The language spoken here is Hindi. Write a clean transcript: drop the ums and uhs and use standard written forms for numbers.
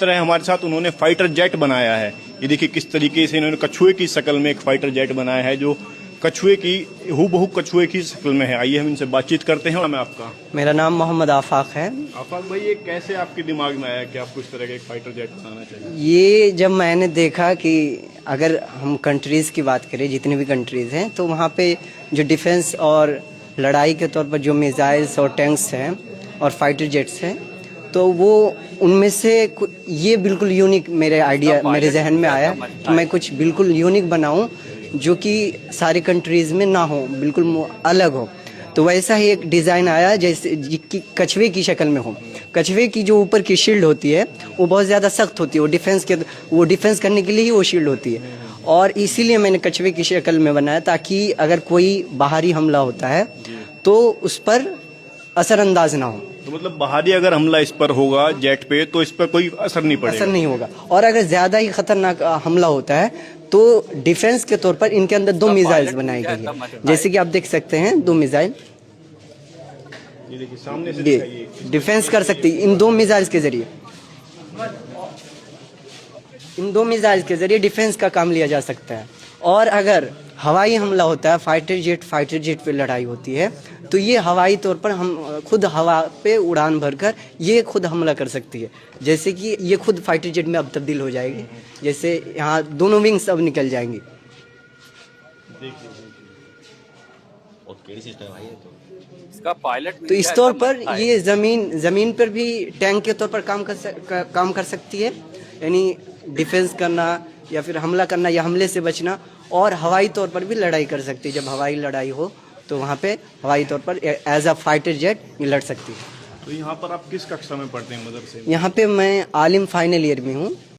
तरह हमारे साथ उन्होंने फाइटर जेट बनाया है। ये देखिए किस तरीके से इन्होंने कछुए की शक्ल में एक फाइटर जेट बनाया है जो कछुए की हूबहू कछुए की शक्ल में है। आइए हम इनसे बातचीत करते हैं। मैं आपका मेरा नाम मोहम्मद आफाक है। आफाक भाई, ये कैसे आपके दिमाग में आया कि आपको इस तरह का एक फाइटर जेट बनाना चाहिए? ये जब मैंने देखा कि अगर हम कंट्रीज़ की बात करें, जितनी भी कंट्रीज़ हैं, तो वहाँ पे जो डिफेंस और लड़ाई के तौर पर जो मिसाइल्स और टैंक्स हैं और फाइटर जेट्स हैं, तो वो उनमें से ये बिल्कुल यूनिक मेरे जहन में आया कि मैं कुछ बिल्कुल यूनिक बनाऊं जो कि सारी कंट्रीज़ में ना हो, बिल्कुल अलग हो। तो वैसा ही एक डिज़ाइन आया जैसे कि कछुए की शक्ल में हो। कछुए की जो ऊपर की शील्ड होती है वो बहुत ज़्यादा सख्त होती है, वो डिफेंस करने के लिए ही वो शील्ड होती है, और इसीलिए मैंने कछुए की शक्ल में बनाया ताकि अगर कोई बाहरी हमला होता है तो उस पर असरअंदाज ना हो। तो मतलब बाहरी अगर हमला इस पर होगा जेट पे तो इस पर कोई असर नहीं पड़ेगा? असर नहीं होगा। और अगर ज़्यादा ही खतरनाक हमला होता है तो डिफेंस के तौर पर इनके अंदर 2 मिसाइल्स बनाई गई है, जैसे कि आप देख सकते हैं 2 मिसाइल ये देखिए सामने से दिखाइए। डिफेंस कर सकती है इन 2 मिसाइल्स के जरिए। इन 2 मिसाइल्स के जरिए डिफेंस का काम लिया जा सकता है। और अगर हवाई हमला होता है, फाइटर जेट पे लड़ाई होती है, तो ये हवाई तौर पर हम खुद हवा पे उड़ान भरकर ये खुद हमला कर सकती है। जैसे कि ये खुद फाइटर जेट में अब तब्दील हो जाएगी, जैसे यहाँ दोनों विंग्स अब निकल जाएंगी। इसका पायलट तो इस तौर पर ये जमीन पर भी टैंक के तौर पर काम कर सकती है, यानी डिफेंस करना या फिर हमला करना या हमले से बचना, और हवाई तौर पर भी लड़ाई कर सकती है। जब हवाई लड़ाई हो तो वहाँ पे हवाई तौर पर एज अ फाइटर जेट ये लड़ सकती है। तो यहाँ पर आप किस कक्षा में पढ़ते हैं मदरसे में? यहाँ पे मैं आलिम फाइनल ईयर में हूँ।